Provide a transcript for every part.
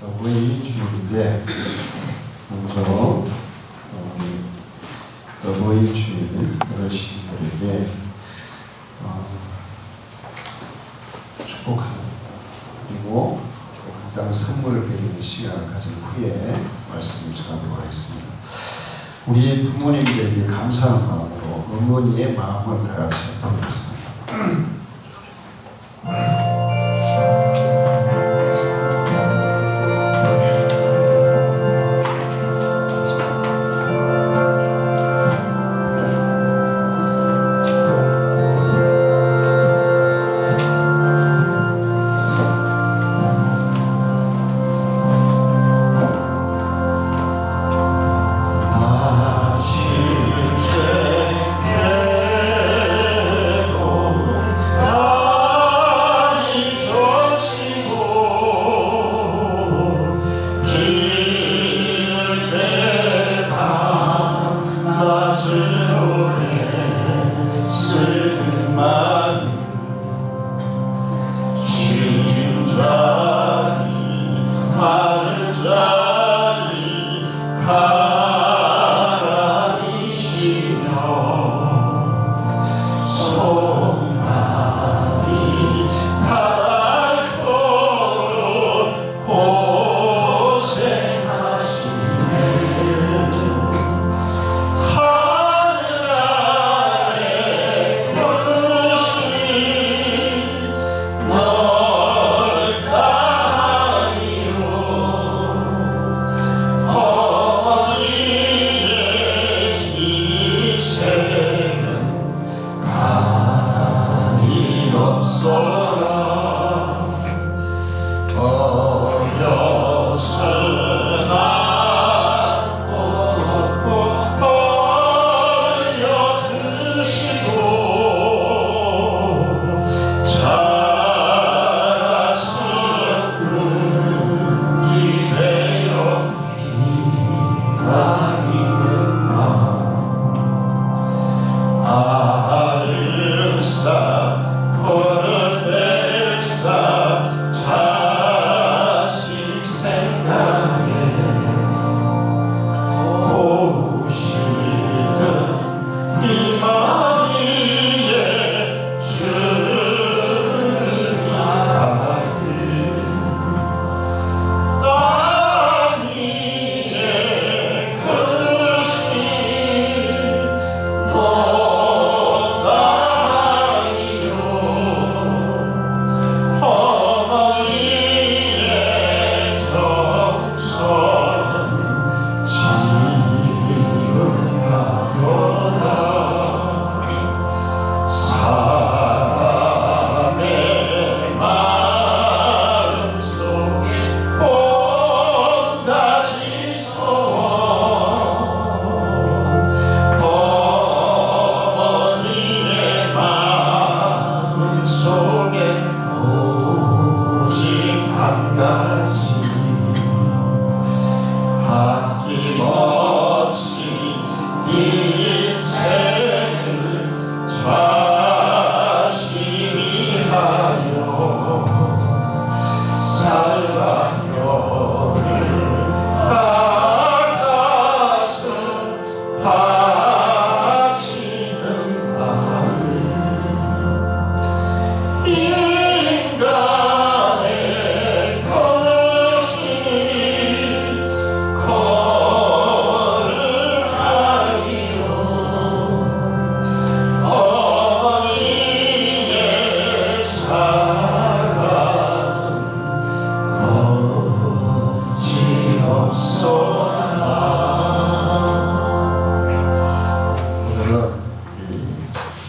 어버이 주일인데 먼저 어버이 주일 어르신들에게 축복하는 그리고 간단한 선물을 드리는 시간을 가진 후에 말씀을 전하도록 하겠습니다. 우리 부모님들에게 감사하는 마음으로 어머니의 마음을 다 같이 부르겠습니다.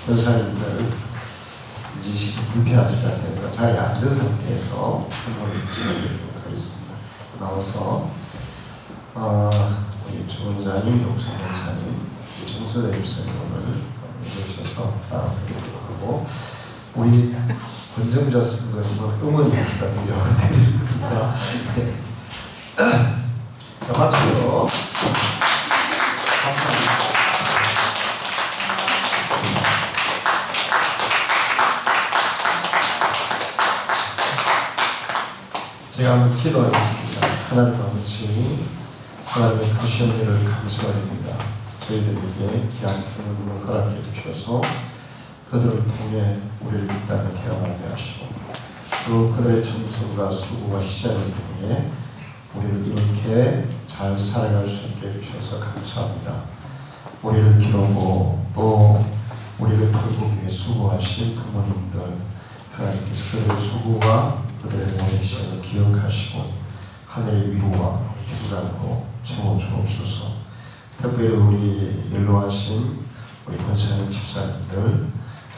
권사님들 인지식이 불편하실 것 같아서 자리에 앉은 상태에서 선물을 드리도록 하겠습니다. 나와서 우리 주원사님, 용선 권사님, 정수대 집사님 오늘 오셔서 따라드리도록 하고 우리 권정자 선거님은 응원 부탁드립니다. 자, 박수. 감사합니다. 제가 한번 기도하겠습니다. 하나님 아버지, 하나님의 크신 은혜를 감사드립니다. 저희들에게 귀한 경험을 허락해 주셔서 그들을 통해 우리를 이 땅에 태어나게 하시고 또 그들의 정성과 수고와 희생을 통해 우리를 이렇게 잘 살아갈 수 있게 해주셔서 감사합니다. 우리를 기르고 또 우리를 돌보기 위해 수고하신 부모님들, 하나님께서 그들의 수고와 그들의 오랜 시간을 기억하시고 하늘의 위로와 평강으로 채워주옵소서. 특별히 우리 연로하신 우리 권사님 집사님들,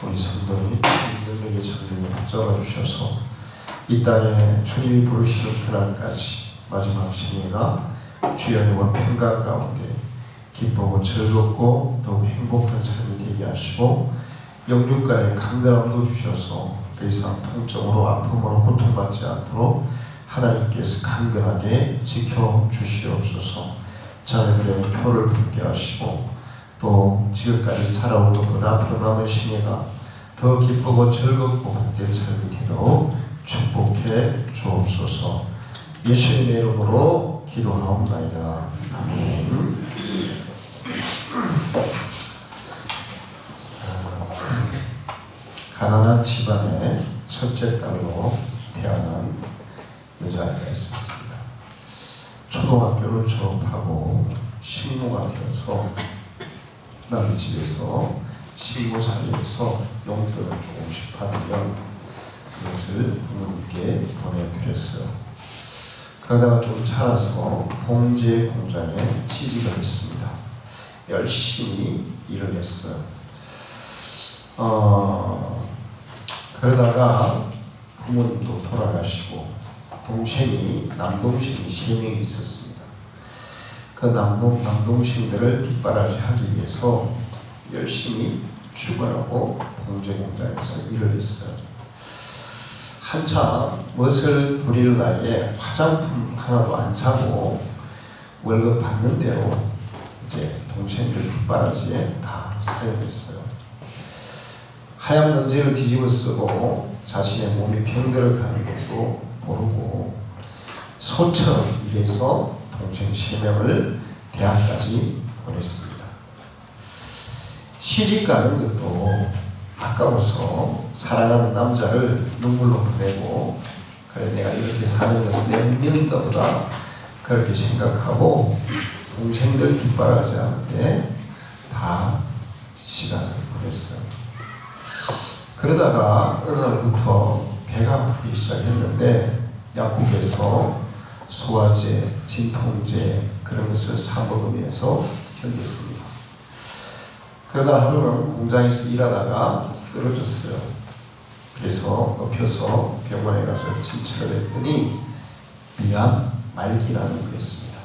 우리 성도님 능력의 장중에 붙잡아 주셔서 이 땅에 주님이 부르시는 그날까지 마지막 생애가 주연과 평강 가운데 기쁘고 즐겁고 더욱 행복한 삶이 되게 하시고 영육간의 강건함도 주셔서 더 이상 통증으로 아픔으로 고통받지 않도록 하나님께서 강건하게 지켜주시옵소서. 자녀들의 표를 붙게 하시고 또 지금까지 살아온 것보다 앞으로 남은 생애가 더 기쁘고 즐겁고 복된 삶이 되도록 축복해 주옵소서. 예수님의 이름으로 기도하옵나이다. 아멘. 가난한 집안의 첫째 딸로 태어난 여자아이가 있었습니다. 초등학교를 졸업하고 식모가 되어서 남의 집에서 식모살이에서 용돈을 조금씩 받으면 그것을 부모님께 보내드렸어요. 그러다가 좀 자라서 봉제 공장에 취직을 했습니다. 열심히 일을 했어요. 그러다가 부모님도 돌아가시고 남동생이 3명이 있었습니다. 그 남동생들을 뒷바라지하기 위해서 열심히 출근하고 봉제 공장에서 일을 했어요. 한참 멋을 부릴 나이에 화장품 하나도 안 사고 월급 받는 대로 이제 동생들 뒷바라지에 다 사용했어요. 하얀 먼지를 뒤집어 쓰고 자신의 몸이 병들어 가는 것도 모르고 소처럼 일해서 동생 3명을 대학까지 보냈습니다. 시집 가는 것도 아까워서 사랑하는 남자를 눈물로 보내고 그래 내가 이렇게 사는 것은 내 운명인가 보다 그렇게 생각하고 동생들 뒷바라지 하는데 다 시간을 보냈어요. 그러다가 어느 날부터 배가 아프기 시작했는데 약국에서 소화제, 진통제 그런 것을 사 먹으면서 견뎠습니다. 그러다 하루는 공장에서 일하다가 쓰러졌어요. 그래서 엎혀서 병원에 가서 진찰을 했더니 위암 말기라는 거였습니다.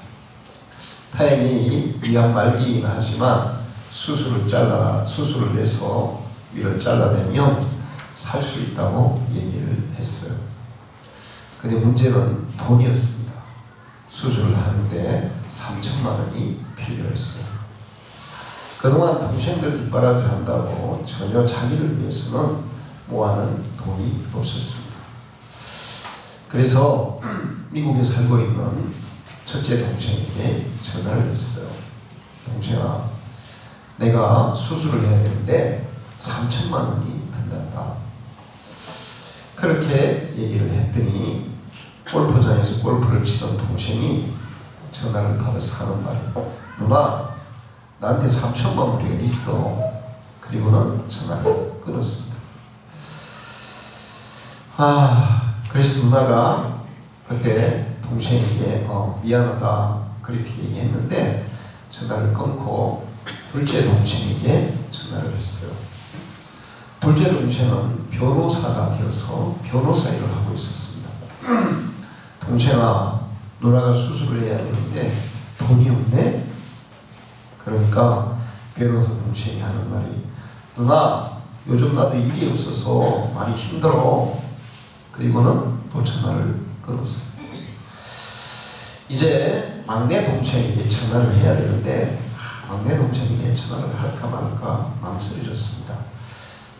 다행히 위암 말기이긴 하지만 수술을 해서 위를 잘라내면 살 수 있다고 얘기를 했어요. 근데 문제는 돈이었습니다. 수술을 하는데 3천만 원이 필요했어요. 그동안 동생들 뒷바라지 한다고 전혀 자기를 위해서는 모아는 돈이 없었습니다. 그래서 미국에 살고 있는 첫째 동생에게 전화를 했어요. 동생아, 내가 수술을 해야 되는데 3천만 원이 든단다. 그렇게 얘기를 했더니 골프장에서 골프를 치던 동생이 전화를 받아서 하는 말이 누나, 나한테 3천만 원이 어디 있어? 그리고는 전화를 끊었습니다. 그래서 누나가 그때 동생에게 미안하다 그렇게 얘기했는데 전화를 끊고 둘째 동생에게 전화를 했어요. 둘째 동생은 변호사가 되어서 변호사 일을 하고 있었습니다. 동생아, 누나가 수술을 해야 되는데 돈이 없네? 그러니까 변호사 동생이 하는 말이 누나, 요즘 나도 일이 없어서 많이 힘들어. 그리고는 또 전화를 끊었어요. 이제 막내 동생에게 전화를 해야 되는데 막내 동생에게 전화를 할까 말까 망설여졌습니다.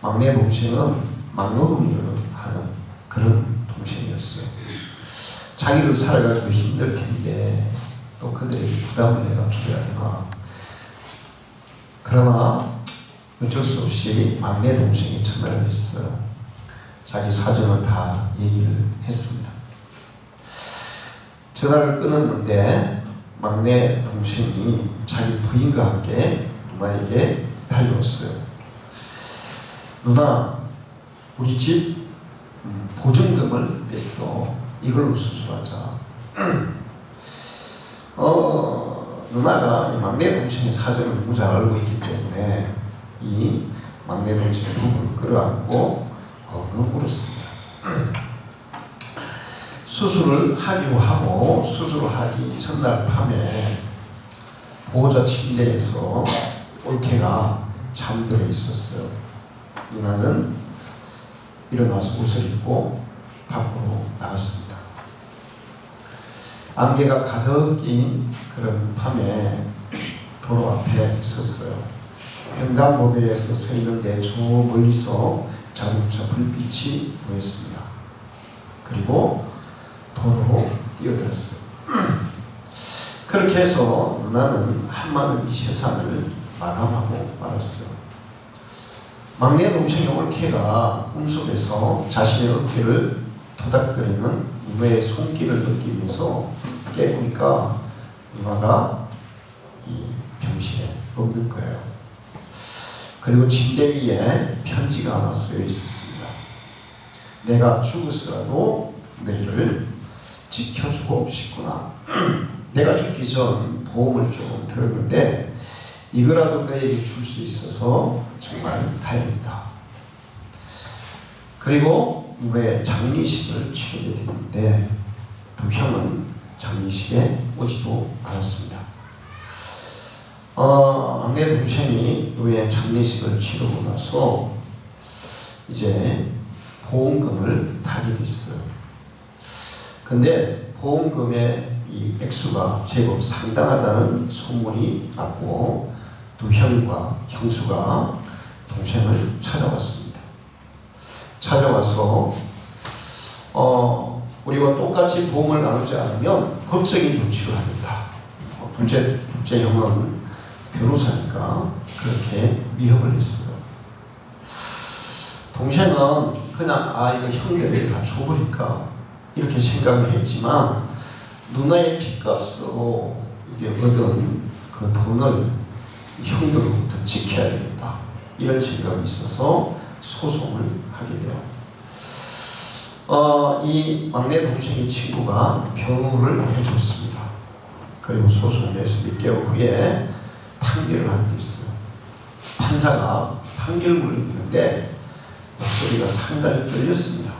막내 동생은 막노동을 하는 그런 동생이었어요. 자기를 살아가기도 힘들 텐데 또 그들에게 부담을 내가 줘야 되나. 그러나 어쩔 수 없이 막내 동생이 전화를 했어요. 자기 사정을 다 얘기를 했습니다. 전화를 끊었는데 막내 동생이 자기 부인과 함께 누나에게 달려왔어요. 누나, 우리 집 보증금을 냈어. 이걸로 수술하자. 누나가 이 막내 동생의 사정을 너무 잘 알고 있기 때문에 이 막내 동생의 부부를 끌어안고 울었습니다. 수술을 하기로 하고 수술하기 전날 밤에 보호자 침대에서 올케가 잠들어 있었어요. 누나는 일어나서 옷을 입고 밖으로 나갔습니다. 안개가 가득 낀 그런 밤에 도로 앞에 섰어요. 횡단보도에서 서 있는데 저 멀리서 자동차 불빛이 보였습니다. 그리고 도로로 뛰어들었어요. 그렇게 해서 누나는 한마디 이 세상을 마감하고 말았어요. 막내 동생의 올케가 꿈속에서 자신의 어깨를 토닥거리는 누나의 손길을 느끼면서 깨보니까 누나가 이 병실에 없는 거예요. 그리고 침대 위에 편지가 하나 쓰여 있었습니다. 내가 죽었어도 너희를 지켜주고 싶구나. 내가 죽기 전 보험을 조금 들었는데 이거라도 너에게 줄 수 있어서 정말 다행이다. 그리고 누나의 장례식을 치르게 됐는데 두 형은 장례식에 오지도 않았습니다. 막내 동생이 누나의 장례식을 치르고 나서 이제 보험금을 타게 됐어요. 근데 보험금의 이 액수가 제법 상당하다는 소문이 났고 두 형과 형수가 동생을 찾아왔습니다. 찾아와서 우리와 똑같이 보험을 나누지 않으면 법적인 조치를 하겠다. 둘째 형은 변호사니까 그렇게 위협을 했어요. 동생은 그냥 이거 형들이 다 줘버릴까 이렇게 생각을 했지만 누나의 빚값으로 이게 얻은 그 돈을 형들로부터 지켜야 되겠다 이런 생각이 있어서 소송을 하게 돼요. 이 막내 동생의 친구가 변호를 해줬습니다. 그리고 소송을 해서 몇 개월 후에 판결을 하게 됐어요. 판사가 판결문을 읽는데 목소리가 상당히 떨렸습니다.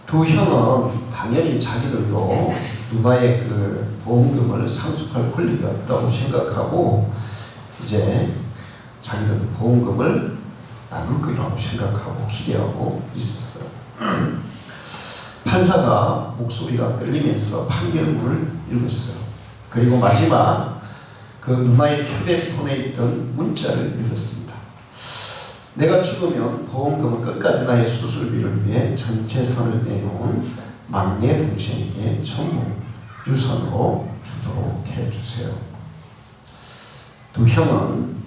두 형은 당연히 자기들도 누나의 그 보험금을 상속할 권리가 있다고 생각하고 이제 자기들도 보험금을 나눌 거라고 생각하고 기대하고 있었어요. 판사가 목소리가 떨리면서 판결문을 읽었어요. 그리고 마지막 그 누나의 휴대폰에 있던 문자를 읽었습니다. 내가 죽으면 보험금은 끝까지 나의 수술비를 위해 전 재산을 내놓은 막내 동생에게 전부 유산으로 주도록 해주세요. 두 형은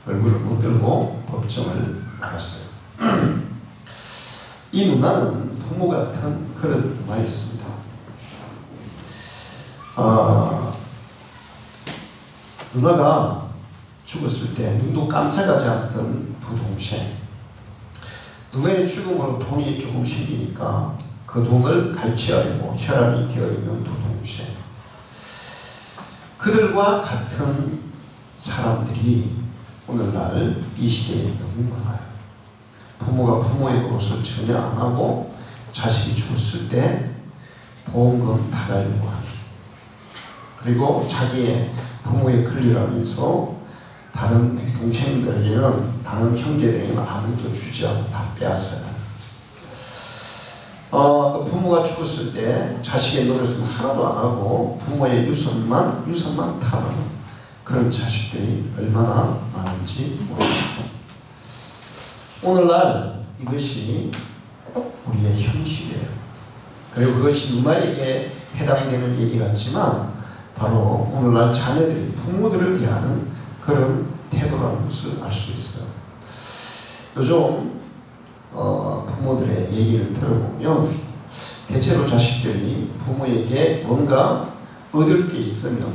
얼굴을 못 들고 법정을 나갔어요. 이 누나는 부모 같은 그런 누나였습니다. 누나가 죽었을 때 눈도 깜짝하지 않던 두 동생. 누나의 죽음으로 돈이 조금 생기니까 그 돈을 갈취하려고 혈안이 되어 있는 두 동생. 그들과 같은 사람들이 오늘날 이 시대에 너무 많아요. 부모가 부모의 것을 전혀 안 하고 자식이 죽었을 때 보험금 타가려고 하는. 그리고 자기의 부모의 권리라면서 다른 동생들에게는 다른 형제들에게는 아무것도 주지 않고 다 빼앗아요. 또 부모가 죽었을 때 자식의 노릇은 하나도 안 하고 부모의 유산만 탐하는 그런 자식들이 얼마나 많은지 모릅니다. 오늘날 이것이 우리의 현실이에요. 그리고 그것이 누나에게 해당되는 얘기 같지만 바로 오늘날 자녀들이 부모들을 대하는 그런 태도라는 것을 알 수 있어요. 요즘 부모들의 얘기를 들어보면 대체로 자식들이 부모에게 뭔가 얻을 게 있으면,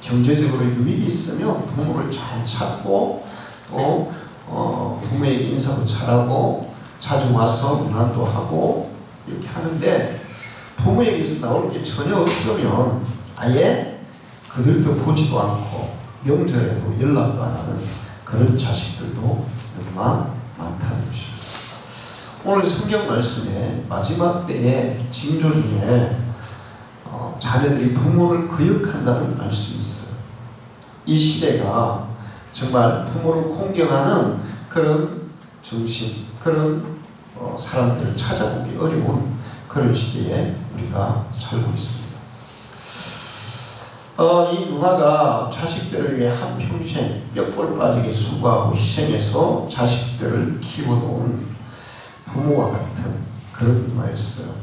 경제적으로 유익이 있으면 부모를 잘 찾고 또 부모에게 인사도 잘하고 자주 와서 문안도 하고 이렇게 하는데, 부모에게서 나올 게 전혀 없으면 아예 그들도 보지도 않고 명절에도 연락도 안 하는 그런 자식들도 너무나 많다는 것입니다. 오늘 성경 말씀에 마지막 때의 징조 중에 자녀들이 부모를 거역한다는 말씀이 있어요. 이 시대가 정말 부모를 공경하는 그런 정신, 그런 사람들을 찾아보기 어려운 그런 시대에 우리가 살고 있습니다. 이 누나가 자식들을 위해 한평생 뼈골 빠지게 수고하고 희생해서 자식들을 키워놓은 부모와 같은 그런 누나였어요.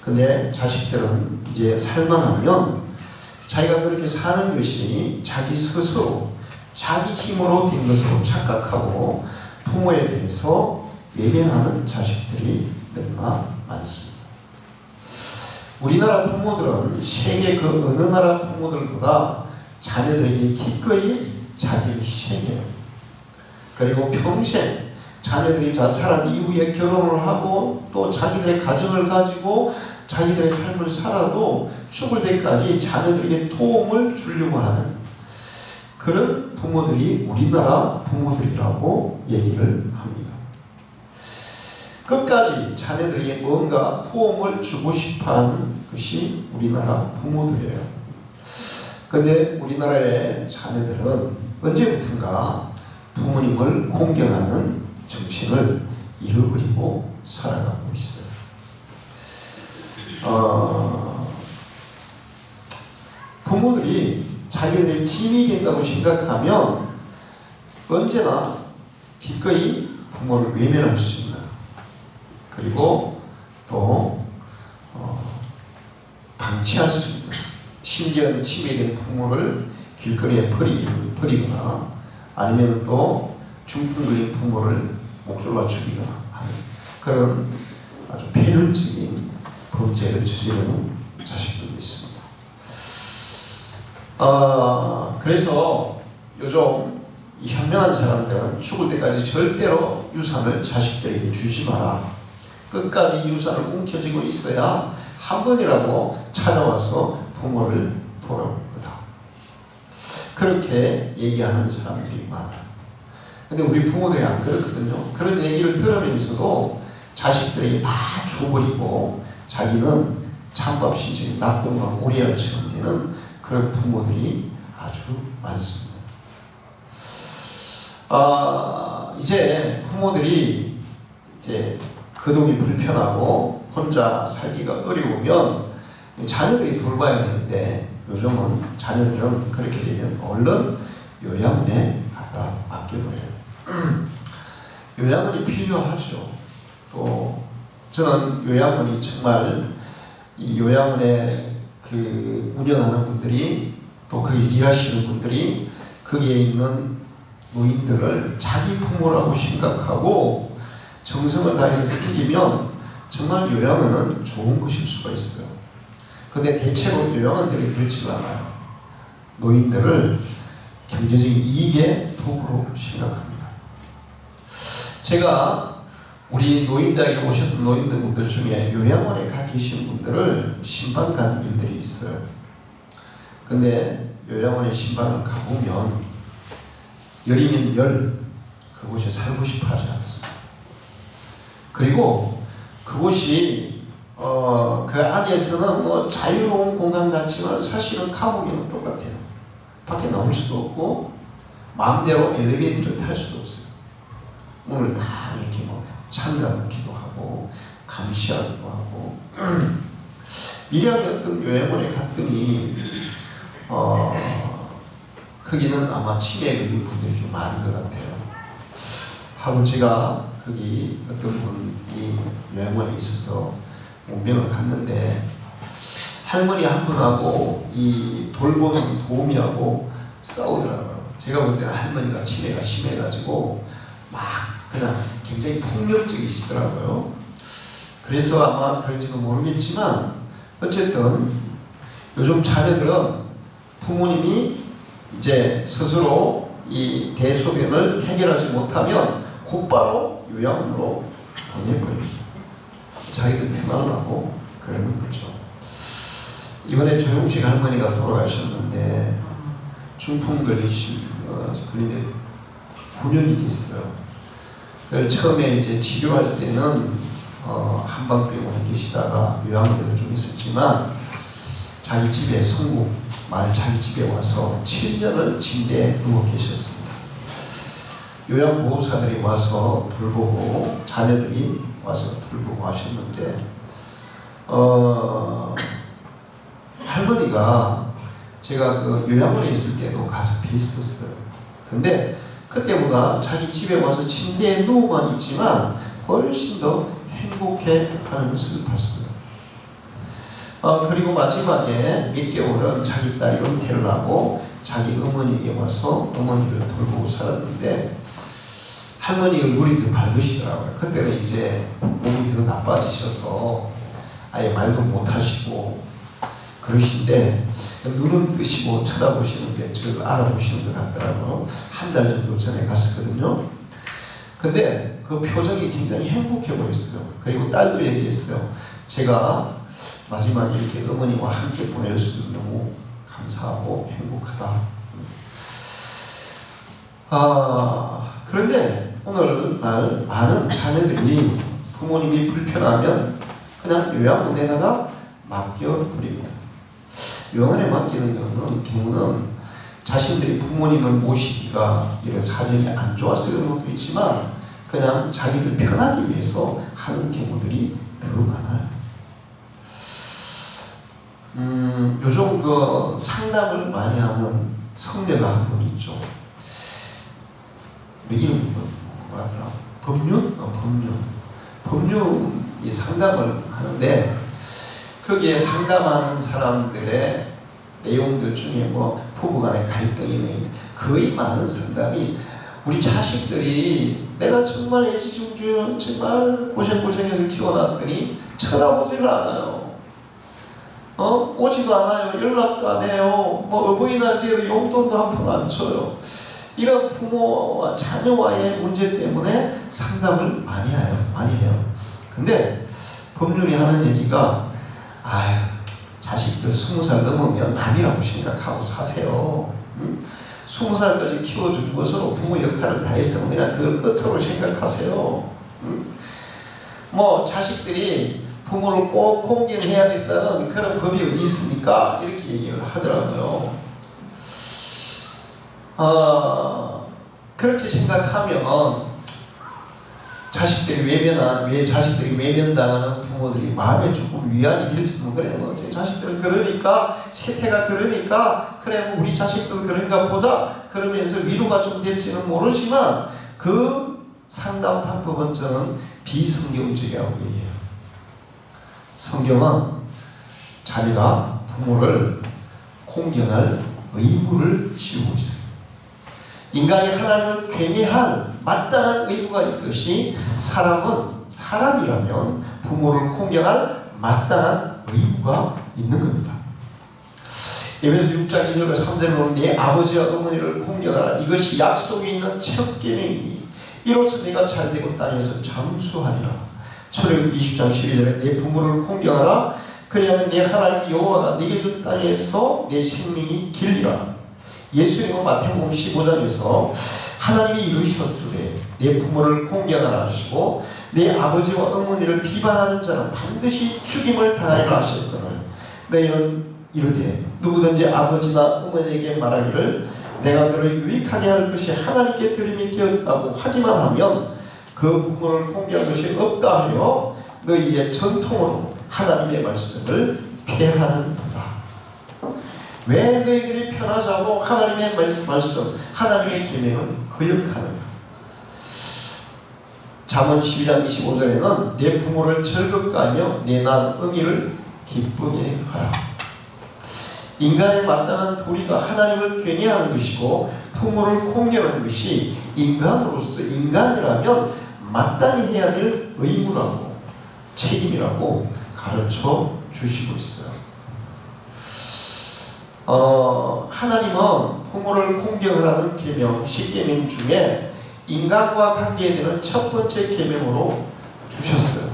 근데 자식들은 이제 살만하면 자기가 그렇게 사는 것이 자기 스스로 자기 힘으로 된 것으로 착각하고 부모에 대해서 외면하는 자식들이 너무나 많습니다. 우리나라 부모들은 세계 그 어느 나라 부모들보다 자녀들에게 기꺼이 자기를 희생해요. 그리고 평생 자녀들이 자살한 이후에 결혼을 하고 또 자기들의 가정을 가지고 자기들의 삶을 살아도 죽을 때까지 자녀들에게 도움을 주려고 하는 그런 부모들이 우리나라 부모들이라고 얘기를 합니다. 끝까지 자녀들에게 뭔가 도움을 주고 싶어하는 것이 우리나라 부모들이에요. 그런데 우리나라의 자녀들은 언제부턴가 부모님을 공경하는 정신을 잃어버리고 살아가고 있어요. 부모들이 자기들의 짐이 된다고 생각하면 언제나 기꺼이 부모를 외면할 수 있는, 그리고 또 방치할 수 있는, 심지어는 치매된 부모를 길거리에 버리거나 아니면 또 중풍 걸린 부모를 목졸라 죽이거나 하는 그런 아주 폐륜적인 범죄를 저지르는 자식들도 있습니다. 그래서 요즘 이 현명한 사람들은 죽을 때까지 절대로 유산을 자식들에게 주지 마라. 끝까지 유산을 움켜쥐고 있어야 한 번이라도 찾아와서 부모를 돌아올 거다. 그렇게 얘기하는 사람들이 많아요. 근데 우리 부모들이 안 그렇거든요. 그런 얘기를 들으면서도 자식들에게 다 줘버리고 자기는 찬밥 신세의 낙동과 오리알처럼 되는 그런 부모들이 아주 많습니다. 이제 부모들이 이제 거동이 불편하고 혼자 살기가 어려우면 자녀들이 돌봐야 되는데, 요즘은 자녀들은 그렇게 되면 얼른 요양원에 갖다 맡겨버려요. 요양원이 필요하죠. 또 저는 요양원이 정말, 이 요양원에 그 운영하는 분들이, 또 거기 일하시는 분들이 거기에 있는 노인들을 자기 부모라고 생각하고 정성을 다해서 섬기면 정말 요양원은 좋은 것일 수가 있어요. 근데 대체로 요양원들이 그렇지가 않아요. 노인들을 경제적인 이익의 도구로 생각합니다. 제가 우리 노인대학에 오셨던 노인들 중에 요양원에 가 계신 분들을 신방 간 일들이 있어요. 근데 요양원에 신방을 가보면 열이면 열, 그곳에 살고 싶어 하지 않습니다. 그리고 그곳이 그 안에서는 뭐 자유로운 공간 같지만 사실은 감옥이랑 똑같아요. 밖에 나올 수도 없고 마음대로 엘리베이터를 탈 수도 없어요. 문을 다 이렇게 뭐 잠가놓기도 하고 감시하기도 하고. 미래의 어떤 요양원에 갔더니 거기는 아마 치매에 걸린 분들이 좀 많은 것 같아요. 하고 제가 거기 어떤 분이 요양원에 있어서 운명을 갔는데 할머니 한 분하고 이 돌보는 도우미하고 싸우더라고요. 제가 볼 때는 할머니가 치매가 심해가지고 막 그냥 굉장히 폭력적이시더라고요. 그래서 아마 그런지도 모르겠지만 어쨌든 요즘 자녀들은 부모님이 이제 스스로 이 대소변을 해결하지 못하면 곧바로 요양원으로 보내버려요. 자기들 편안하고 그러는 거죠. 이번에 조용식 할머니가 돌아가셨는데 중풍 걸리는데 9년이 됐어요. 처음에 이제 치료할 때는 한방병원에 계시다가 요양원에 좀 있었지만 자기 집에 성북 말 자기 집에 와서 7년을 침대에 누워 계셨습니다. 요양보호사들이 와서 돌보고 자녀들이 와서 돌보고 하셨는데 할머니가 제가 그 요양원에 있을 때도 가서 뵀었어요. 근데 그때보다 자기 집에 와서 침대에 누워만 있지만 훨씬 더 행복해 하는 것을 봤어요. 그리고 마지막에 몇 개월은 자기 딸이 은퇴를 하고 자기 어머니에게 와서 어머니를 돌보고 살았는데 할머니 얼굴이 더 밝으시더라고요. 그때는 이제 몸이 더 나빠지셔서 아예 말도 못하시고 그러신데 눈은 뜨시고 쳐다보시는 게 저를 알아보시는 것 같더라고요. 한 달 정도 전에 갔었거든요. 근데 그 표정이 굉장히 행복해 보였어요. 그리고 딸도 얘기했어요. 제가 마지막에 이렇게 어머니와 함께 보낼 수 너무 감사하고 행복하다. 그런데 오늘날 많은 자녀들이 부모님이 불편하면 그냥 요양원에다가 맡겨버리고 요양원에 맡기는 경우는 자신들이 부모님을 모시기가 이런 사정이 안 좋아서 그런 것도 있지만 그냥 자기들 편하기 위해서 하는 경우들이 더 많아요. 요즘 그 상담을 많이 하는 성녀가 한 분 있죠. 이름이 뭐라더라? 법륜이 상담을 하는데 거기에 상담하는 사람들의 내용들 중에 뭐 부부간의 갈등이 거의 많은 상담이 우리 자식들이 내가 정말 애지중지 정말 고생해서 키워놨더니 쳐다보지를 않아요. 오지도 않아요. 연락도 안 해요. 뭐 어버이날 때도 용돈도 한 푼 안 줘요. 이런 부모와 자녀와의 문제 때문에 상담을 많이 해요. 근데 법률이 하는 얘기가 자식들 20살 넘으면 남이라고 생각하고 사세요. 20살까지 키워준 것으로 부모 역할을 다 했으면 그냥 그걸 끝으로 생각하세요. 뭐 자식들이 부모를 꼭 공경해야 된다는 그런 법이 어디 있습니까? 이렇게 얘기를 하더라고요. 그렇게 생각하면 자식들이 외면당하는 부모들이 마음에 조금 위안이 될지도 그래요. 제 자식들은 그러니까, 세태가 그러니까, 그래 뭐 우리 자식들 그런가 보다 그러면서 위로가 좀 될지는 모르지만 그 상담 방법은 저는 비성경적이라고 얘기해요. 성경은 자기가 부모를 공경할 의무를 지우고 있습니다. 인간이 하나님을 경외할 마땅한 의무가 있듯이 사람이라면 부모를 공경할 마땅한 의무가 있는 겁니다. 에베소 6장 2절과 3절을 보면 네 아버지와 어머니를 공경하라. 이것이 약속이 있는 첫 계명이니 이로써 네가 잘되고 땅에서 장수하리라. 출애굽 20장 12절에 내 부모를 공경하라. 그리하면 내 하나님 여호와가 네게 준 땅에서 내 생명이 길리라. 예수님은 마태복음 15장에서 하나님이 이르셨으되 내 부모를 공경하라 하시고 내 아버지와 어머니를 비방하는 자는 반드시 죽임을 당하리라 하셨거늘 너희는 이르되 누구든지 아버지나 어머니에게 말하기를 내가 너를 유익하게 할 것이 하나님께 들음이 되었다고 하기만 하면 그 부모를 공경할 것이 없다 하여 너희의 전통으로 하나님의 말씀을 폐하는 도다. 왜 너희들이 편하자고 하나님의 말씀, 하나님의 계명을 거역하는가? 잠언 12장 25절에는 내 부모를 즐겁게 하며 내 난 어미를 기쁘게 하라. 인간의 마땅한 도리가 하나님을 괜히하는 것이고 부모를 공경하는 것이 인간으로서 인간이라면 마땅히 해야 될 의무라고 책임이라고 가르쳐 주시고 있어요. 하나님은 부모를 공경하라는 계명 10계명 중에 인간과 관계에 되는 첫 번째 계명으로 주셨어요.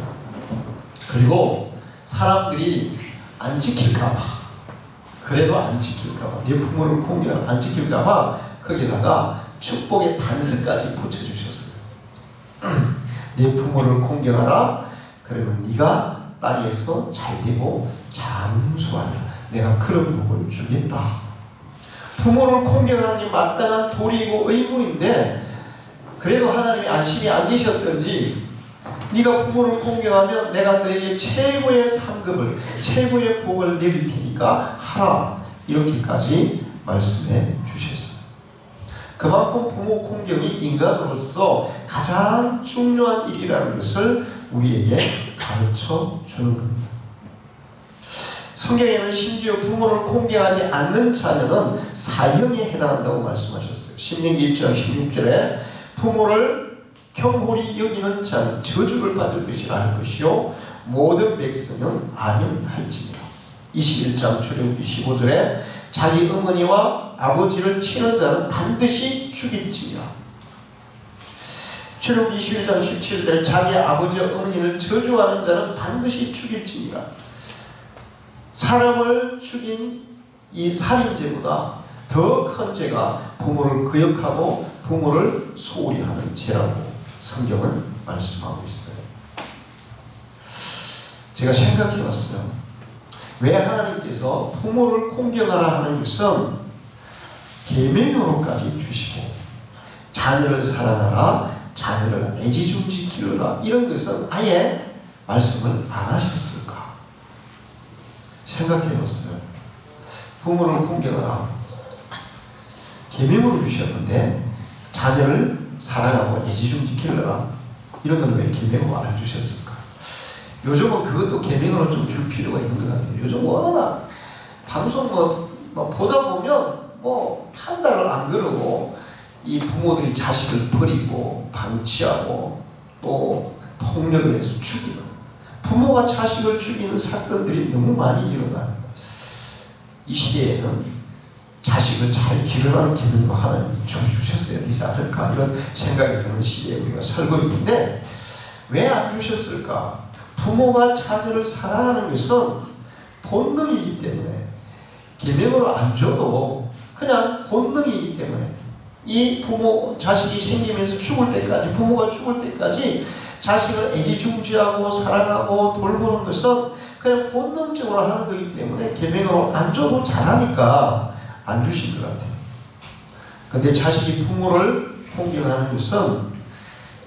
그리고 사람들이 안 지킬까봐, 그래도 안 지킬까봐, 네 부모를 공경하라 안 지킬까봐 거기다가 축복의 단서까지 붙여주셨어요. 네 부모를 공경하라. 그러면 네가 땅에서 잘되고 장수하리라. 내가 그런 복을 주겠다. 부모를 공경하는 게 마땅한 도리이고 의무인데 그래도 하나님이 안심이 안 되셨던지 네가 부모를 공경하면 내가 너에게 최고의 상급을, 최고의 복을 내릴 테니까 하라. 이렇게까지 말씀해 주셨어요. 그만큼 부모 공경이 인간으로서 가장 중요한 일이라는 것을 우리에게 가르쳐 주는 겁니다. 성경에는 심지어 부모를 공경하지 않는 자녀는 사형에 해당한다고 말씀하셨어요. 신명기 1장 16절에 부모를 경홀히 여기는 자는 저주를 받을 것이라 할 것이요 모든 백성은 아멘할지니라. 21장 출애굽기 15절에 자기 어머니와 아버지를 치는 자는 반드시 죽일지니라. 출애굽기 21장 17절에 자기 아버지와 어머니를 저주하는 자는 반드시 죽일지니라. 사람을 죽인 이 살인죄보다 더 큰 죄가 부모를 거역하고 부모를 소홀히 하는 죄라고 성경은 말씀하고 있어요. 제가 생각해 봤어요. 왜 하나님께서 부모를 공경하라 하는 것은 계명으로까지 주시고 자녀를 사랑하라, 자녀를 애지중지키라 이런 것은 아예 말씀을 안 하셨을까 생각해 봤어요. 부모를 공경하라 계명으로 주셨는데 자녀를 사랑하고 애지중지키라 이런 건 왜 계명으로 안 주셨을까? 요즘은 그것도 계명으로 좀 줄 필요가 있는 것 같아요. 요즘 워낙 방송 보다 보면 한 달을 안 그러고 이 부모들이 자식을 버리고 방치하고 또 폭력을 해서 죽이는 부모가 자식을 죽이는 사건들이 너무 많이 일어나요. 이 시대에는 자식을 잘 기르라는 계명도 하나님 주셨어야 되지 않을까 이런 생각이 드는 시대에 우리가 살고 있는데 왜 안 주셨을까? 부모가 자녀를 사랑하는 것은 본능이기 때문에 계명으로 안 줘도 그냥 본능이기 때문에 이 부모 자식이 생기면서 죽을 때까지 부모가 죽을 때까지 자식을 애지중지하고 사랑하고 돌보는 것은 그냥 본능적으로 하는 거기 때문에 계명으로 안 줘도 잘하니까 안 주신 것 같아요. 근데 자식이 부모를 공경하는 것은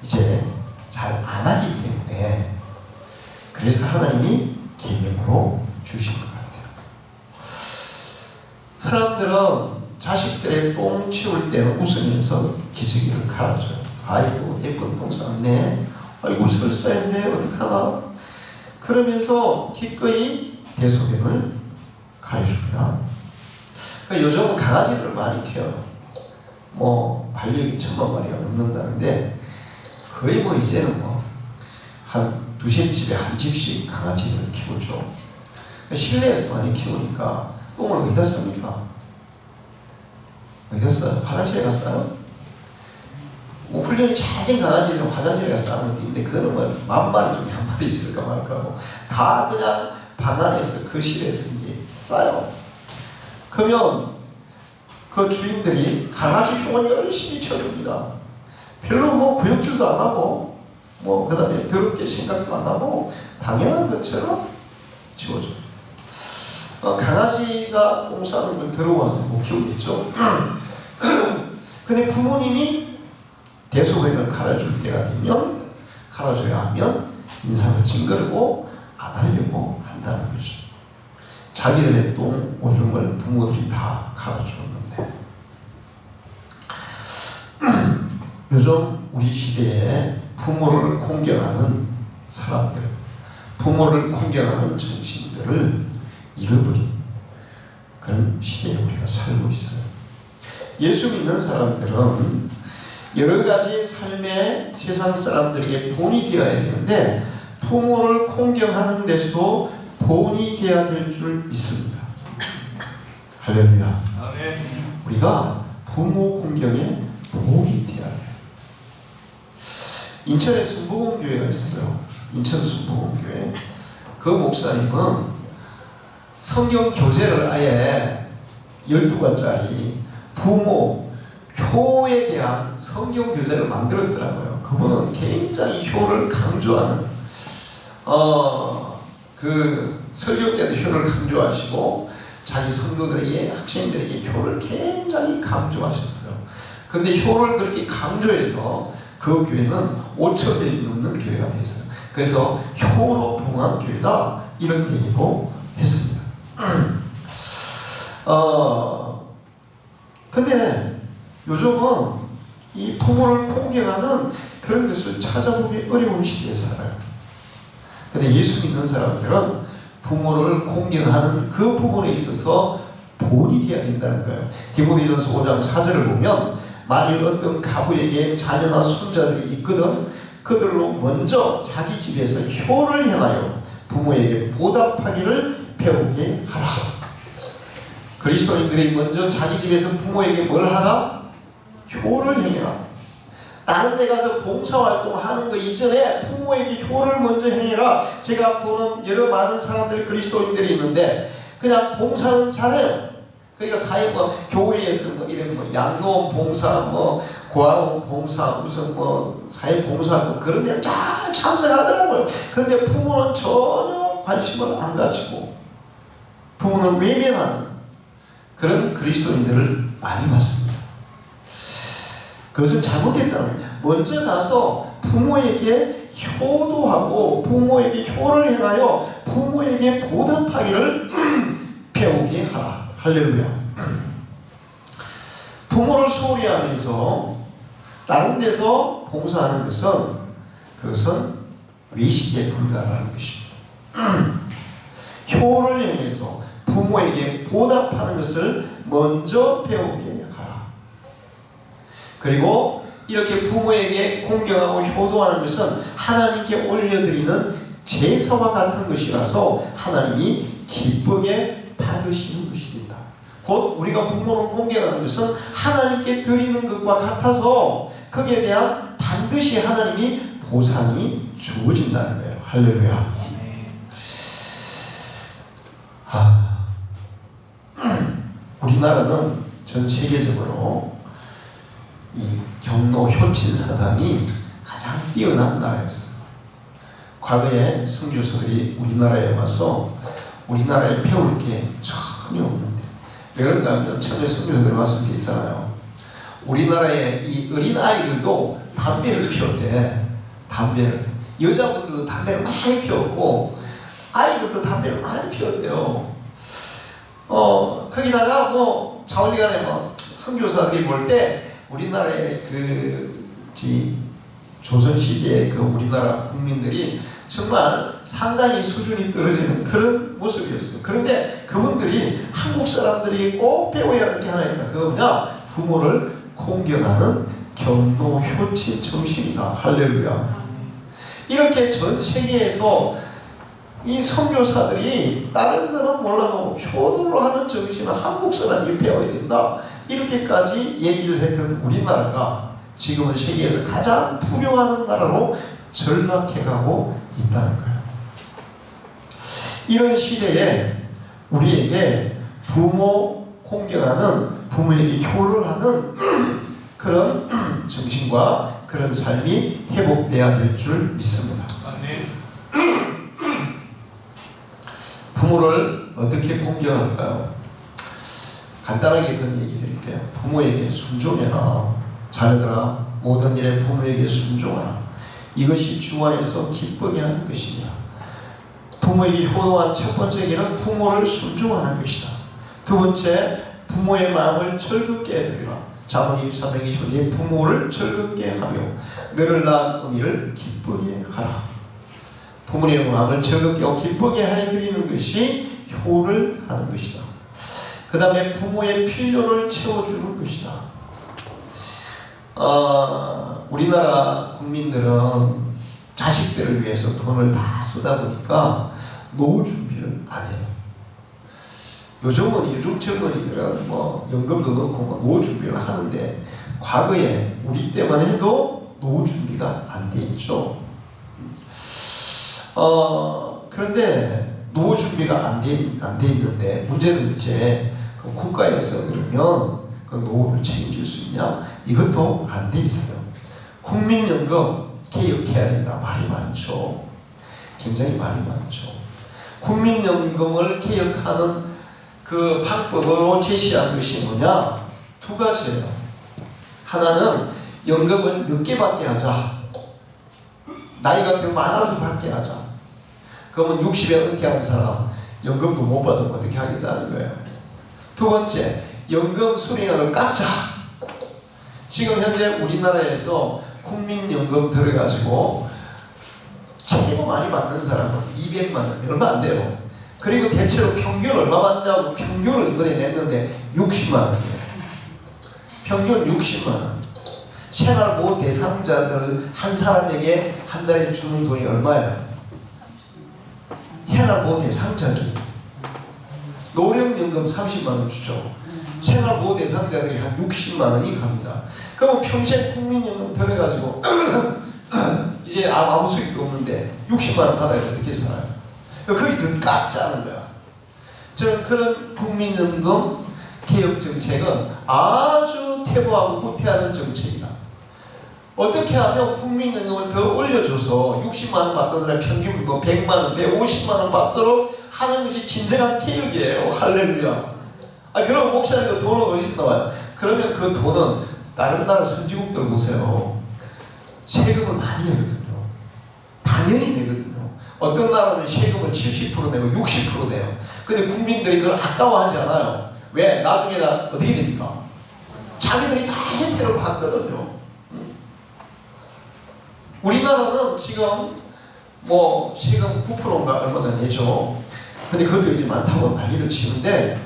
이제 잘 안 하기 때문에 그래서 하나님이 계명으로 주신 것 같아요. 사람들은 자식들의 똥 치울 때는 웃으면서 기저귀를 갈아줘요. 아이고 예쁜 똥 쌌네. 아이고 설사했네. 어떡하나. 그러면서 기꺼이 대소변을 가해줍니다. 그러니까 요즘은 강아지들을 많이 키워요. 반려견 1000만 마리가 넘는다는데 거의 이제는 한 두세 집에 한 집씩 강아지들을 키우죠. 실내에서 많이 키우니까 똥을 어디다 쌉니까? 어디다 싸요? 화장실에 가서 싸요? 훈련이 잘 된 강아지들은 화장실에 가서 싸는 게 있는데 그거는 만 마리 중에 한 마리 있을까 말까 하고 다 그냥 방 안에서 거실에서 이제 싸요. 그러면 그 주인들이 강아지 똥을 열심히 쳐줍니다. 별로 구역질도 안 하고 그 다음에 더럽게 생각도 안 하고 당연한 것처럼 치워줘요. 강아지가 똥 싸는 건 더러워하는데 못 키우겠죠. 근데 부모님이 대소변을 갈아줄 때가 되면 갈아줘야 하면 인상을 찡그리고 안 하려고 한다는 거죠. 자기들의 똥 오줌을 부모들이 다 갈아주었는데 요즘 우리 시대에 부모를 공경하는 사람들, 부모를 공경하는 정신들을 잃어버린 그런 시대에 우리가 살고 있어요. 예수 믿는 사람들은 여러 가지 삶의 세상 사람들에게 본이 되어야 되는데 부모를 공경하는 데서도 본이 되어야 될 줄 믿습니다. 할렐루야. 우리가 부모 공경에 본이 되어야 돼요. 인천에 순복음교회가 있어요. 인천 순복음교회. 그 목사님은 성경 교재를 아예 12권짜리 부모 효에 대한 성경 교재를 만들었더라고요. 그분은 굉장히 효를 강조하는 그 설교 때도 효를 강조하시고 자기 성도들에게 학생들에게 효를 굉장히 강조하셨어요. 근데 효를 그렇게 강조해서 그 교회는 5,000명이 넘는 교회가 됐어요. 그래서 효로 부흥한 교회다 이런 얘기도 했습니다. 근데 요즘은 이 부모를 공경하는 그런 것을 찾아보기 어려운 시대에 살아요. 근데 예수 믿는 사람들은 부모를 공경하는 그 부분에 있어서 본이 되어야 된다는 거예요. 디모데전서 5장 4절을 보면 만일 어떤 가부에게 자녀나 손자들이 있거든 그들로 먼저 자기 집에서 효를 행하여 부모에게 보답하기를 배우게 하라. 그리스도인들이 먼저 자기 집에서 부모에게 뭘 하라? 효를 행해라. 다른 데 가서 봉사활동하는 거 이전에 부모에게 효를 먼저 행해라. 제가 보는 여러 많은 사람들이 그리스도인들이 있는데 그냥 봉사는 잘해요. 그러니까 사회 교회에서 이런 양로원 봉사, 고아원 봉사, 무슨 사회 봉사하고 그런 데 잘 참석하더라고요. 그런데 부모는 전혀 관심을 안 가지고 부모는 외면하는 그런 그리스도인들을 많이 봤습니다. 그것은 잘못됐다는 거예요. 먼저 가서 부모에게 효도하고 부모에게 효를 행하여 부모에게 보답하기를 배우게 하라. 할렐루야. 부모를 소홀히 하면서 다른 데서 봉사하는 그것은 외식에 불과하다는 것입니다. 효를 행해서 부모에게 보답하는 것을 먼저 배우게 하라. 그리고 이렇게 부모에게 공경하고 효도하는 것은 하나님께 올려드리는 제사와 같은 것이라서 하나님이 기쁘게 받으시는 것이 된다. 곧 우리가 부모를 공경하는 것은 하나님께 드리는 것과 같아서 거기에 대한 반드시 하나님이 보상이 주어진다는 거예요. 할렐루야. 우리나라는 전 세계적으로 이 경로 효친 사상이 가장 뛰어난 나라였어요. 과거에 선교사들이 우리나라에 와서 우리나라에 배울 게 전혀 없는데 왜 그런가 하면 처음에 선교사들이 왔을 때 있잖아요. 우리나라의 이 어린 아이들도 담배를 피웠대. 담배를. 여자분들도 담배를 많이 피웠고 아이들도 담배를 많이 피웠대요. 거기다가 자원리간에 선교사들이 볼 때 우리나라의 조선시대의 그 우리나라 국민들이 정말 상당히 수준이 떨어지는 그런 모습이었어요. 그런데 그분들이 한국 사람들이 꼭 배워야 할 게 하나 있다. 그거 뭐냐? 부모를 공경하는 경로 효친 정신이다. 할렐루야. 이렇게 전 세계에서 이 선교사들이 다른 거는 몰라도 효도를 하는 정신은 한국 사람이 배워야 된다. 이렇게까지 얘기를 했던 우리나라가 지금은 세계에서 가장 부유한 나라로 전락해가고 있다는 거예요. 이런 시대에 우리에게 부모 공경하는, 부모에게 효를 하는 그런 정신과 그런 삶이 회복돼야 될 줄 믿습니다. 부모를 어떻게 공경할까요? 간단하게 그런 얘기 드릴게요. 부모에게 순종해라. 자녀들아, 모든 일에 부모에게 순종하라. 이것이 주 안에서 기쁘게 하는 것이냐. 부모에게 효도한 첫 번째 길은 부모를 순종하는 것이다. 두 번째, 부모의 마음을 즐겁게 해드리라. 잠언 23장 20절 내 부모를 즐겁게 하며 너를 낳은 어미를 기쁘게 하라. 부모님의 마음을 즐겁게 하고 기쁘게 해드리는 것이 효를 하는 것이다. 그 다음에 부모의 필요를 채워주는 것이다. 우리나라 국민들은 자식들을 위해서 돈을 다 쓰다 보니까 노후 준비를 안 해요. 요즘 젊은이들은 뭐 연금도 넣고 뭐 노후 준비를 하는데 과거에 우리 때만 해도 노후 준비가 안 돼 있죠. 그런데 노후 준비가 안 돼 있는데 문제는 이제 국가에서 그러면 그 노후를 책임질 수 있냐? 이것도 안 돼 있어요. 국민연금 개혁해야 된다. 말이 많죠. 굉장히 말이 많죠. 국민연금을 개혁하는 그 방법으로 제시한 것이 뭐냐? 두 가지예요. 하나는 연금을 늦게 받게 하자. 나이가 더 많아서 받게 하자. 그러면 60에 은퇴하는 사람 연금도 못 받으면 어떻게 하겠다는 거예요. 두 번째, 연금 수령을 깎자. 지금 현재 우리나라에서 국민연금 들어가지고 최고 많이 받는 사람은 200만 원, 얼마 안 돼요. 그리고 대체로 평균 얼마 받냐고 평균을 이번에 냈는데 60만 원이에요. 평균 60만 원. 생활보호 대상자들 한 사람에게 한 달에 주는 돈이 얼마예요? 생활보호 대상자들이. 노령연금 30만 원 주죠. 생활보호 대상자들이 한 60만 원이 갑니다. 그럼 평생 국민연금 들어가지고 이제 아무 수익도 없는데 60만 원 받아야 어떻게 살아요? 거기 더 깎자는 거야. 저는 그런 국민연금 개혁 정책은 아주 퇴보하고 후퇴하는 정책이다. 어떻게 하면 국민연금을 더 올려줘서 60만 원 받던 사람 평균 뭐 100만 원, 150만 원 받도록 하는 것이 진정한 개혁이에요. 할렐루야. 그럼 목사님도 돈은 어디서 나와요? 그러면 그 돈은 다른 나라 선진국들 보세요. 세금을 많이 내거든요. 당연히 내거든요. 어떤 나라는 세금을 70% 내고 60% 내요. 근데 국민들이 그걸 아까워하지 않아요. 왜? 나중에 다 어떻게 됩니까? 자기들이 다 혜택을 받거든요. 우리나라는 지금 뭐 세금 9%인가 얼마나 내죠. 근데 그것도 이제 많다고 난리를 치는데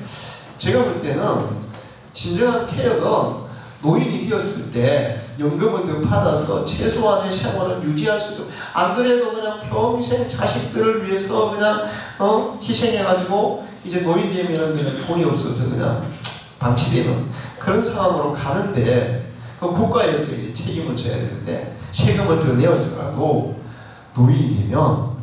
제가 볼 때는 진정한 개혁은 노인이 되었을 때 연금을 더 받아서 최소한의 생활을 유지할 수 있도록, 안 그래도 그냥 평생 자식들을 위해서 그냥 희생해가지고 이제 노인 되면 그냥 돈이 없어서 그냥 방치되는 그런 상황으로 가는데 그 국가에서 이제 책임을 져야 되는데 세금을 더 내어서라도 노인이 되면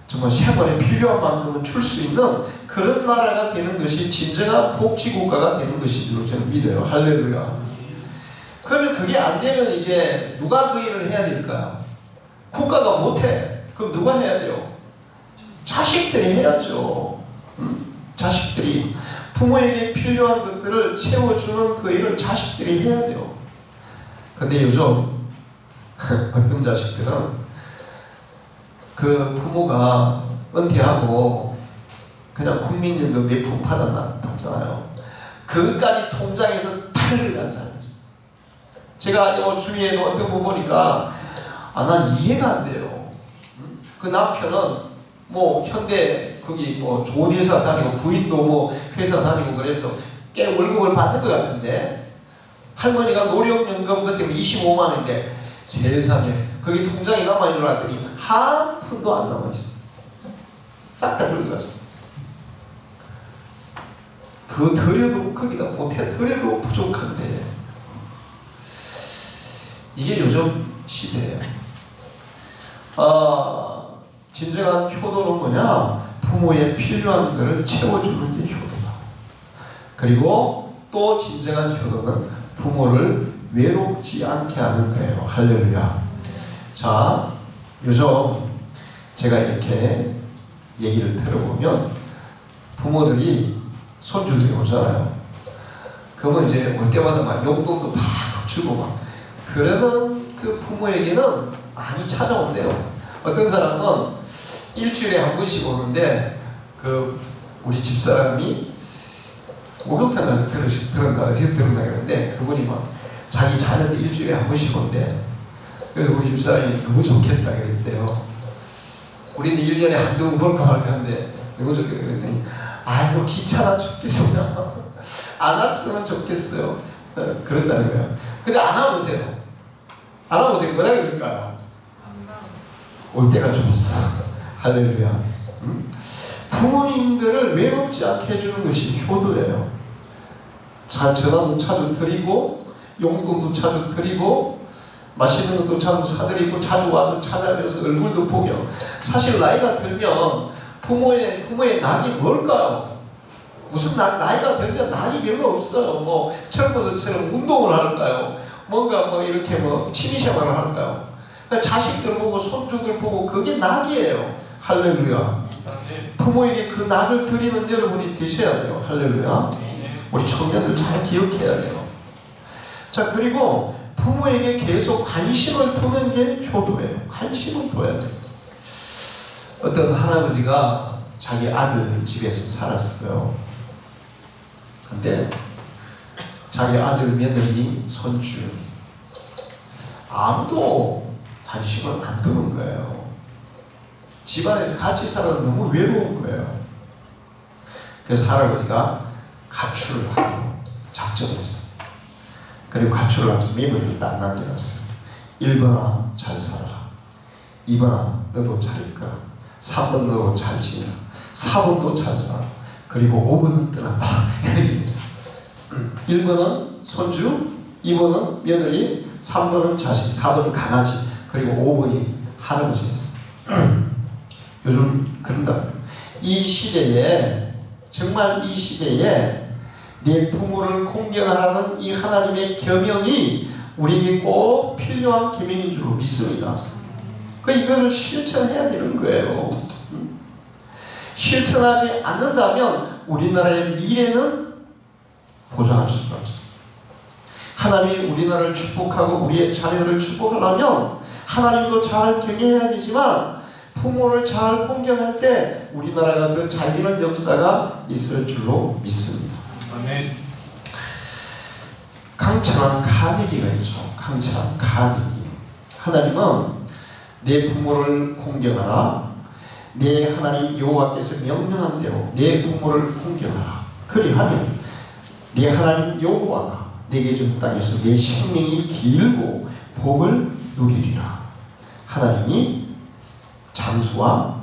정말 생활에 필요한 만큼은 줄 수 있는 그런 나라가 되는 것이 진정한 복지국가가 되는 것이라고 저는 믿어요. 할렐루야. 그러면 그게 안 되면 이제 누가 그 일을 해야 될까요? 국가가 못해. 그럼 누가 해야 돼요? 자식들이 해야죠. 자식들이. 부모에게 필요한 것들을 채워주는 그 일을 자식들이 해야 돼요. 근데 요즘 어떤 자식들은 그 부모가 은퇴하고 그냥 국민연금 몇 푼 받잖아요. 그것까지 통장에서 탈을 난 사람이 있어요. 제가 요 주위에도 어떤 거 보니까 난 이해가 안 돼요. 그 남편은 뭐 현대 거기 뭐 좋은 회사 다니고 부인도 뭐 회사 다니고 그래서 꽤 월급을 받는 것 같은데 할머니가 노령연금 그때 25만 원인데 세상에 거기 통장에 남아있는 줄 알았더니 한 푼도 안 남아있어. 싹 다 들어갔어. 그 드려도 거기다 못해 드려도 부족한데 이게 요즘 시대예요. 진정한 효도는 뭐냐? 부모의 필요한 것을 채워주는 게 효도다. 그리고 또 진정한 효도는 부모를 외롭지 않게 하는 거예요. 할렐루야. 자, 요즘 제가 이렇게 얘기를 들어보면 부모들이 손주들이 오잖아요. 그러면 이제 올 때마다 막 용돈도 막 주고 막 그러면 그 부모에게는 많이 찾아온대요. 어떤 사람은 일주일에 한 번씩 오는데 그 우리 집사람이 목욕탕 가서 들었나 어디서 들었나 그러는데 그분이 막 자기 자녀들 일주일에 한 번씩 온대. 그래서 우리 집사람이 너무 좋겠다 그랬대요. 우리는 1년에 한두 번 볼까 말까 하는데 너무 좋겠다 그랬더니 아이고 귀찮아 죽겠어요. 안 왔으면 좋겠어요. 그랬다는 거예요. 근데 안 와보세요. 안 와보세요. 뭐라 그럴까요? 올 때가 좋았어. 할렐루야. 부모님들을 외롭지 않게 해주는 것이 효도예요. 전화도 자주 드리고 용돈도 자주 드리고 맛있는 것도 자주 사드리고 자주 와서 찾아뵈서 얼굴도 보며. 사실 나이가 들면 부모의 낙이 뭘까요? 무슨 나이가 들면 낙이 별로 없어요. 뭐 젊어서처럼 운동을 할까요? 뭔가 뭐 이렇게 뭐 취미생활을 할까요? 그러니까 자식들 보고 손주들 보고 그게 낙이에요. 할렐루야. 부모에게 그 낙을 드리는 여러분이 되셔야 돼요. 할렐루야. 우리 청년들 잘 기억해야 돼요. 자, 그리고 부모에게 계속 관심을 두는 게 효도예요. 관심을 둬야 돼요. 어떤 할아버지가 자기 아들 집에서 살았어요. 근데 자기 아들, 며느리, 손주 아무도 관심을 안 두는 거예요. 집안에서 같이 살아도 너무 외로운 거예요. 그래서 할아버지가 가출을 하고 작정을 했어요. 그리고 가출을 하면서 메모리를 딱 남겨놨어요. 1번아 잘 살아라. 2번아 너도 잘 있거라. 3번 너도 잘 지내라. 4번도 잘 살아. 그리고 5번은 떠난다. 이렇게 했어요. 1번은 손주, 2번은 며느리, 3번은 자식, 4번은 강아지, 그리고 5번이 할아버지였어요. 요즘 그런다. 이 시대에, 정말 이 시대에 내 부모를 공경하라는 이 하나님의 계명이 우리에게 꼭 필요한 계명인 줄 믿습니다. 이거를 실천해야 되는 거예요. 실천하지 않는다면 우리나라의 미래는 보장할 수가 없어요. 하나님이 우리나라를 축복하고 우리의 자녀들을 축복하려면 하나님도 잘 경외해야 되지만 부모를 잘 공경할 때 우리나라가 더 잘 되는 역사가 있을 줄로 믿습니다. 아멘. 강철한 가니기가 있죠. 강철한 가니기. 하나님은 내 부모를 공경하라. 내 하나님 여호와께서 명령한 대로 내 부모를 공경하라. 그리하면 내 하나님 여호와가 내게 준 땅에서 내 생명이 길고 복을 누리리라. 하나님이 장수와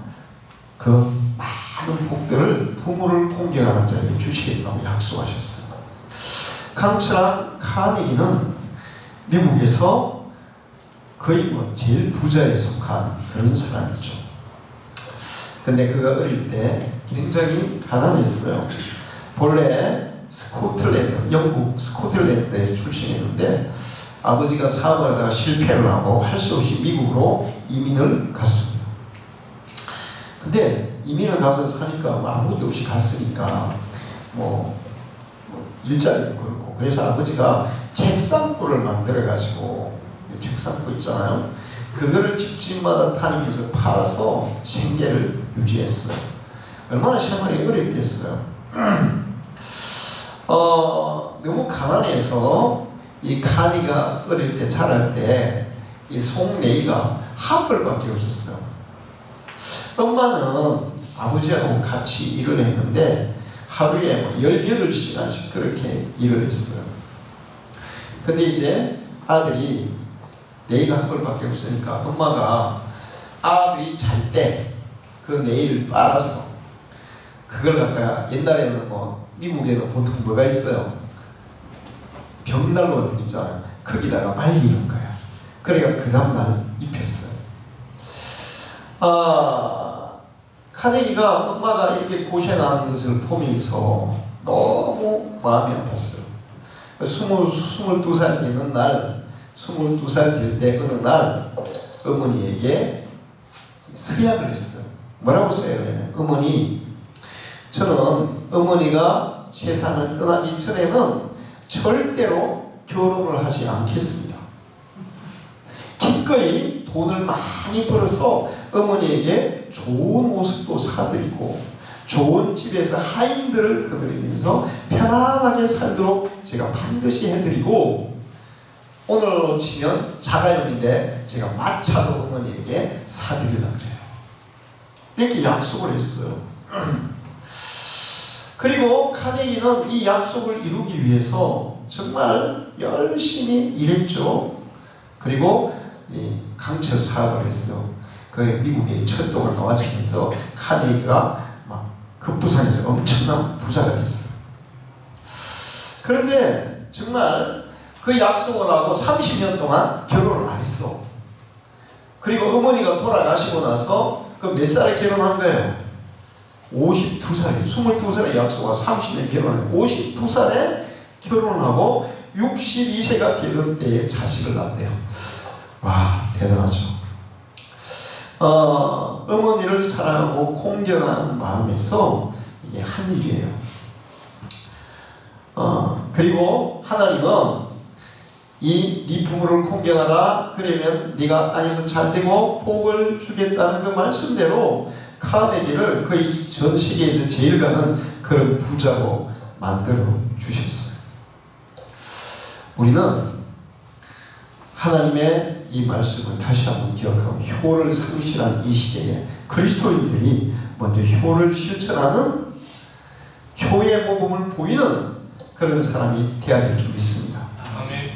그 많은 복들을 부모를 공경하는 자에게 주시겠다고 약속하셨어요. 강철한 카네기는 미국에서 거의 뭐 제일 부자에 속한 그런 사람이죠. 근데 그가 어릴 때 굉장히 가난했어요. 본래 스코틀랜드, 영국 스코틀랜드에서 출신했는데 아버지가 사업을 하다가 실패를 하고 할 수 없이 미국으로 이민을 갔습니다. 근데 이민을 가서 사니까 아무것도 없이 갔으니까 일자리도 그렇고, 그래서 아버지가 책상구를 만들어 가지고, 책상구 있잖아요. 그거를 집집마다 다니면서 팔아서 생계를 유지했어요. 얼마나 생활이 어렵겠어요. 너무 가난해서 이 카니가 어릴 때 자랄 때 이 송레이가 한벌밖에 없었어요. 엄마는 아버지하고 같이 일을 했는데 하루에 18시간씩 그렇게 일을 했어요. 근데 이제 아들이 네이가 한 벌밖에 없으니까 엄마가 아들이 잘 때 그 네일 빨아서 그걸 갖다가, 옛날에는 미국에는 보통 뭐가 있어요? 벽난로 같은 거 있잖아요. 거기다가 말리는 거예요. 그러니까 그 다음날 입혔어요. 카네기가 엄마가 이렇게 고생하는 것을 보면서 너무 마음이 아팠어요. 22살 되는 날, 22살 될 때 어느 날 어머니에게 서약을 했어요. 뭐라고 서약을? 어머니, 저는 어머니가 세상을 떠나기 전에는 절대로 결혼을 하지 않겠습니다. 기꺼이 돈을 많이 벌어서 어머니에게 좋은 모습도 사드리고 좋은 집에서 하인들을 거느리면서 편안하게 살도록 제가 반드시 해드리고, 오늘로 치면 자가용인데 제가 마차로 어머니에게 사드리려고 그래요. 이렇게 약속을 했어요. 그리고 카네기는 이 약속을 이루기 위해서 정말 열심히 일했죠. 그리고 강철 사업을 했어요. 그 미국의 철도가 나와지면서 카네기가 막 급부상해서 엄청난 부자가 됐어요. 그런데 정말 그 약속을 하고 30년 동안 결혼을 안 했어. 그리고 어머니가 돌아가시고 나서 그 몇 살에 결혼한 거예요? 52살에 22살에 약속하고 30년 결혼해 52살에 결혼을 하고 62세가 되는 때에 자식을 낳았대요. 와, 대단하죠. 어머니를 사랑하고 공경하는 마음에서 이게 한 일이에요. 그리고 하나님은 네 부모를 공경하라. 그러면 네가 땅에서 잘 되고 복을 주겠다는 그 말씀대로 카네기를 거의 전 세계에서 제일 가는 그런 부자로 만들어 주셨어요. 우리는 하나님의 이 말씀을 다시 한번 기억하고 효를 상실한 이 시대에 그리스도인들이 먼저 효를 실천하는 효의 모범을 보이는 그런 사람이 되어야 될 줄 믿습니다.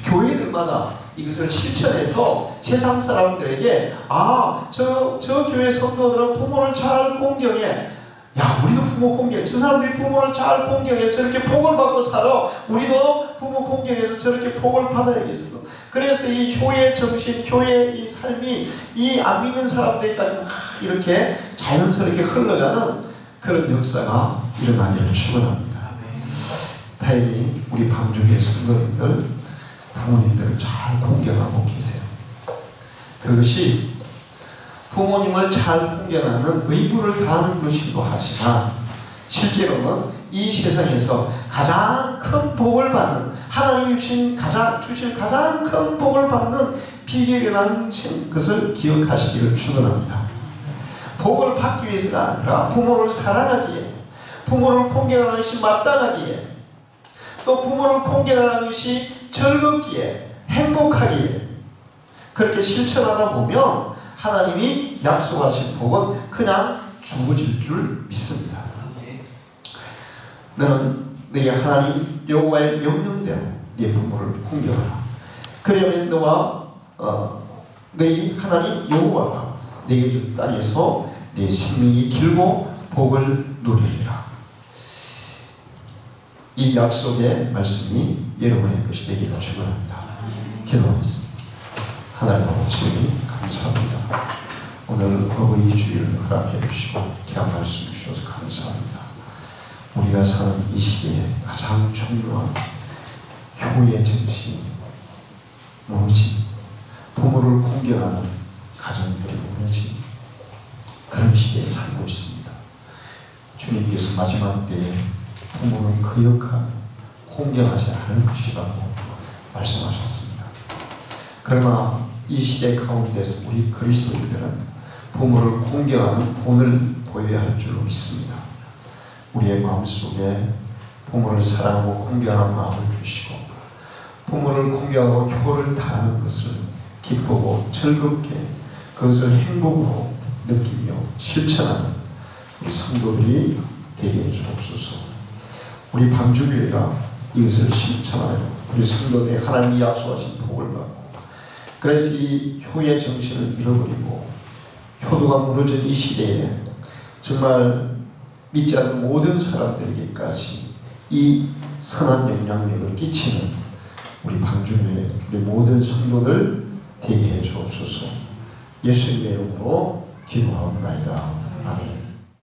교회들마다 이것을 실천해서 세상 사람들에게 저 교회 성도들은 부모를 잘 공경해. 야, 우리도 부모 공경해. 저 사람들이 부모를 잘 공경해. 저렇게 복을 받고 살아. 우리도 부모 공경해서 저렇게 복을 받아야겠어. 그래서 이 효의 정신, 효의 이 삶이 이 안 믿는 사람들까지 막 이렇게 자연스럽게 흘러가는 그런 역사가 일어나기를 축원합니다. 다행히 우리 방주교회 성도님들 부모님들을 잘 공경하고 계세요. 그것이 부모님을 잘 공경하는 의무를 다하는 것이기도 하지만 실제로는 이 세상에서 가장 큰 복을 받는 하나님이 주실 가장 큰 복을 받는 비결이라는 것을 기억하시기를 축원합니다. 복을 받기 위해서가 아니라 부모를 사랑하기에, 부모를 공경하는 것이 마땅하기에, 또 부모를 공경하는 것이 즐겁기에, 행복하기에 그렇게 실천하다 보면 하나님이 약속하신 복은 그냥 주어질 줄 믿습니다. 너는 너희 하나님 여호와의 명령대로 네 부모를 공경하라. 그러면 너와 너희 하나님 여호와가 네게 준 땅에서 네 생명이 길고 복을 누리리라. 이 약속의 말씀이 여러분의 것이 되기를 축원합니다. 기도하겠습니다. 하나님 아버지 감사합니다. 오늘 어버이 주일을 허락해 주시고 귀한 말씀 주셔서 감사합니다. 우리가 사는 이 시대에 가장 중요한 효의 정신이 무너진, 부모를 공경하는 가정들이 무너진 그런 시대에 살고 있습니다. 주님께서 마지막 때에 부모는 거역하며 공경하지 않을 것이라고 말씀하셨습니다. 그러나 이 시대 가운데서 우리 그리스도인들은 부모를 공경하는 본을 보여야 할 줄로 믿습니다. 우리의 마음속에 부모를 사랑하고 공경하는 마음을 주시고 부모를 공경하고 효를 다하는 것을 기쁘고 즐겁게 그것을 행복으로 느끼며 실천하는 우리 성도들이 되게 해주옵소서. 우리 방주교회가 이것을 실천하여 우리 성도들이 하나님이 약속하신 복을 받고 그래서 이 효의 정신을 잃어버리고 효도가 무너진 이 시대에 정말 믿지 않는 모든 사람들에게까지 이 선한 영향력을 끼치는 우리 방주교회 우리 모든 성도들 되게 해 주옵소서. 예수님의 이름으로 기도하옵나이다. 아멘.